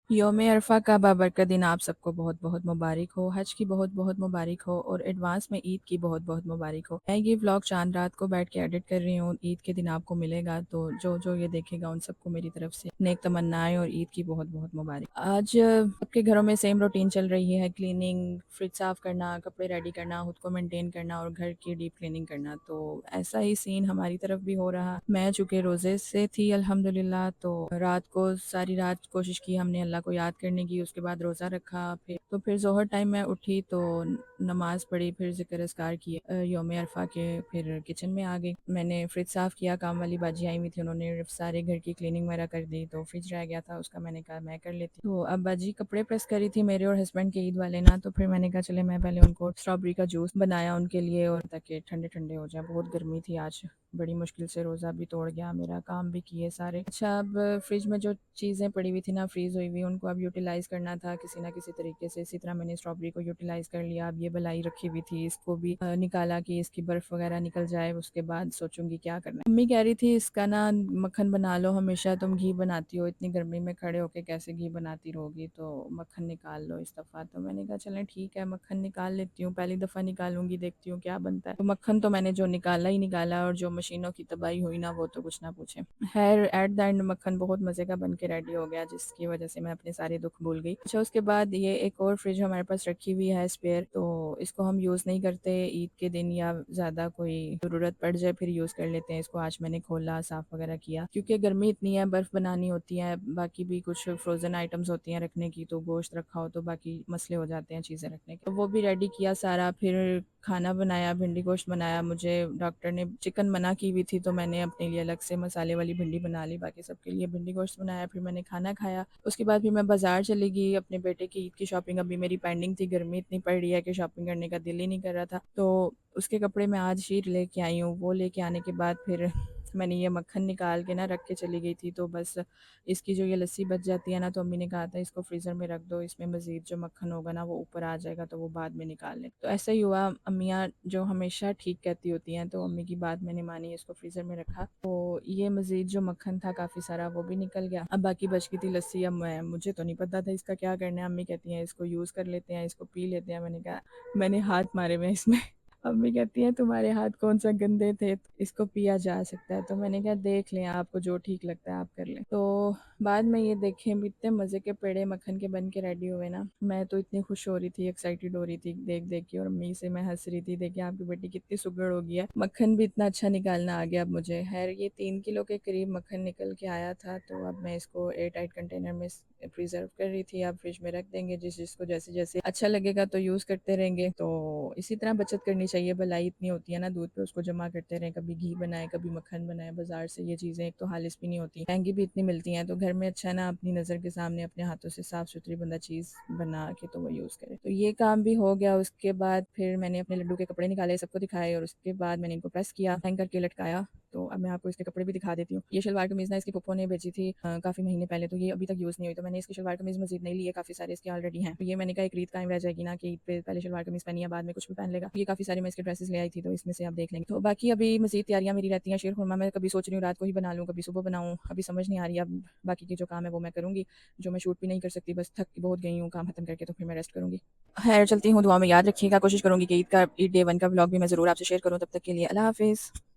यौम अरफ़ा का बाबरकत दिन आप सबको बहुत बहुत मुबारक हो। हज की बहुत बहुत मुबारक हो और एडवांस में ईद की बहुत बहुत मुबारक हो। मैं ये व्लॉग चांद रात को बैठ के एडिट कर रही हूँ। ईद के दिन आपको मिलेगा, तो जो जो ये देखेगा उन सबको मेरी तरफ से नेक तमन्नाएं और ईद की बहुत बहुत मुबारक। आज सबके घरों में सेम रूटीन चल रही है, क्लीनिंग, फ्रिज साफ़ करना, कपड़े रेडी करना, खुद को मेनटेन करना और घर की डीप क्लीनिंग करना। तो ऐसा ही सीन हमारी तरफ भी हो रहा। मैं चूँकि रोज़े से थी अल्हम्दुलिल्लाह, तो रात को सारी रात कोशिश की हमने अल्लाह को याद करने की। उसके बाद रोज़ा रखा, फिर ज़ोहर टाइम में उठी तो नमाज़ पढ़ी, फिर ज़िक्र अस्कार किए यौम अरफ़ा के। फिर किचन में आ गई, मैंने फ्रिज साफ़ किया। काम वाली बाजी आई हुई थी, उन्होंने सारे घर की क्लीनिंग वगैरह कर दी, तो फ्रिज रह गया था उसका, मैंने कहा मैं कर लेती। तो अब बाजी कपड़े प्रेस करी थी मेरे और हस्बैंड के ईद वाले ना, तो फिर मैंने कहा चले मैं पहले उनको स्ट्रॉबेरी का जूस बनाया उनके लिए, और ताकि ठंडे ठंडे हो जाए। बहुत गर्मी थी आज, बड़ी मुश्किल से रोज़ा भी तोड़ गया मेरा, काम भी किए सारे। अच्छा, अब फ्रिज में जो चीज़ें पड़ी हुई थी ना, फ्रीज़ हुई हुई, उनको अब यूटिलाइज़ करना था किसी ना किसी तरीके से। इसी तरह मैंने स्ट्रॉबेरी को यूटिलाइज़ कर लिया। अब ये बलाई रखी हुई थी, इसको भी निकाला कि इसकी बर्फ़ वगैरह निकल जाए, उसके बाद सोचूंगी क्या करना है। अम्मी कह रही थी इसका ना मक्खन बना लो, हमेशा तुम घी बनाती हो, इतनी गर्मी में खड़े होके कैसे घी बनाती रहोगी, तो मक्खन निकाल लो इस दफ़ा। तो मैंने कहा चलें ठीक है, मक्खन निकाल लेती हूँ, पहली दफ़ा निकालूंगी, देखती हूँ क्या बनता है। तो मक्खन तो मैंने जो निकाला ही निकाला, और जो मशीनों की तबाही हुई ना वो तो कुछ ना पूछे। खैर एट द एंड मक्खन बहुत मज़े का बन के रेडी हो गया, जिसकी वजह से मैं अपने सारे दुख भूल गई। अच्छा, उसके बाद ये एक और फ्रिज हमारे पास रखी हुई है स्पेयर, तो इसको हम यूज़ नहीं करते। ईद के दिन या ज़्यादा कोई ज़रूरत पड़ जाए फिर यूज़ कर लेते हैं इसको। आज मैंने खोला, साफ़ वगैरह किया, क्योंकि गर्मी इतनी है, बर्फ़ बनानी होती है, बाकी भी कुछ फ्रोज़न आइटम्स होती हैं रखने की, तो गोश्त रखा हो तो बाकी मसले हो जाते हैं चीज़ें रखने के। तो वो भी रेडी किया सारा, फिर खाना बनाया, भिंडी गोश्त बनाया। मुझे डॉक्टर ने चिकन मना की हुई थी, तो मैंने अपने लिए अलग से मसाले वाली भिंडी बना ली, बाकी सबके लिए भिंडी गोश्त बनाया। फिर मैंने खाना खाया, उसके बाद फिर मैं बाज़ार चली गई, अपने बेटे की ईद की शॉपिंग अभी मेरी पेंडिंग थी। गर्मी इतनी पड़ रही है कि शॉपिंग करने का दिल ही नहीं कर रहा था, तो उसके कपड़े मैं आज ही लेके आई हूँ। वो लेके आने के बाद फिर मैंने ये मक्खन निकाल के ना रख के चली गई थी, तो बस इसकी जो ये लस्सी बच जाती है ना, तो अम्मी ने कहा था इसको फ्रीज़र में रख दो, इसमें मज़ीद जो मक्खन होगा ना वो ऊपर आ जाएगा, तो वो बाद में निकाल लें। तो ऐसा ही हुआ, अम्मियाँ जो हमेशा ठीक कहती होती हैं, तो अम्मी की बात मैंने मानी, इसको फ्रीज़र में रखा, तो ये मज़ीद जो मक्खन था काफ़ी सारा वो भी निकल गया। अब बाकी बच गई थी लस्सी, अब मुझे तो नहीं पता था इसका क्या करना है। अम्मी कहती हैं इसको यूज़ कर लेते हैं, इसको पी लेते हैं। मैंने कहा मैंने हाथ मारे हुए हैं इसमें। अम्मी कहती हैं तुम्हारे हाथ कौन सा गंदे थे, इसको पिया जा सकता है। तो मैंने कहा देख लें, आपको जो ठीक लगता है आप कर लें। तो बाद में ये देखें इतने मज़े के पेड़े मक्खन के बन के रेडी हुए ना, मैं तो इतनी खुश हो रही थी, एक्साइटेड हो रही थी देख देख के, और अम्मी से मैं हंस रही थी, देखिए आपकी बेटी कितनी सुगड़ हो गई है, मक्खन भी इतना अच्छा निकालना आ गया अब मुझे। खैर ये 3 किलो के करीब मक्खन निकल के आया था, तो अब मैं इसको एयर टाइट कंटेनर में प्रिजर्व कर रही थी। अब फ्रिज में रख देंगे, जिसको जैसे जैसे अच्छा लगेगा तो यूज़ करते रहेंगे। तो इसी तरह बचत करनी चाहिए, भलाई इतनी होती है ना दूध पे, उसको जमा करते रहें, कभी घी बनाए कभी मक्खन बनाए। बाजार से ये चीज़ें एक तो हालिस भी नहीं होती, महंगी भी इतनी मिलती हैं, तो घर में अच्छा है ना अपनी नज़र के सामने अपने हाथों से साफ़ सुथरी बंदा चीज़ बना के तो वो यूज़ करे। तो ये काम भी हो गया। उसके बाद फिर मैंने अपने लड्डू के कपड़े निकाले, सबको दिखाए, और उसके बाद मैंने इनको प्रेस किया, हैंग करके लटकाया। तो अब मैं आपको इसके कपड़े भी दिखा देती हूँ। ये शलवार कमीज़ ना इसकी पप्पो ने बेची थी काफ़ी महीने पहले, तो ये अभी तक यूज़ नहीं हुई, तो मैंने इसकी शलवार कमीज़ मज़ीद नहीं ली है, काफ़ी सारे इसके ऑलरेडी हैं। तो ये मैंने कहा एक रीत कायम रह जाएगी ना कि ईद पे पहले शलवार कमीज़ पहनी है, बाद में कुछ भी पहन लेगा। ये काफ़ी सारी मैं इसके ड्रेसेस ले आई थी, तो इसमें से आप देख लेंगे। तो बाकी अभी मज़ीद तैयारियाँ मेरी रहती हैं। शीरखुरमा मैं कभी सोच रही हूँ रात को ही बना लूँ, कभी सुबह बनाऊँ, अभी समझ नहीं आ रही। अब बाकी के जो काम है वो मैं करूँगी, जो मैं शूट भी नहीं कर सकती, बस थक बहुत गई हूँ काम खत्म करके, तो फिर मैं रेस्ट करूँगी। खैर चलती हूँ, दुआ में याद रखिएगा, कोशिश करूँगी कि ईद डे 1 का व्लॉग भी मैं ज़रूर आपसे शेयर करूँ। तब तक के लिए अल्लाह हाफ़िज़।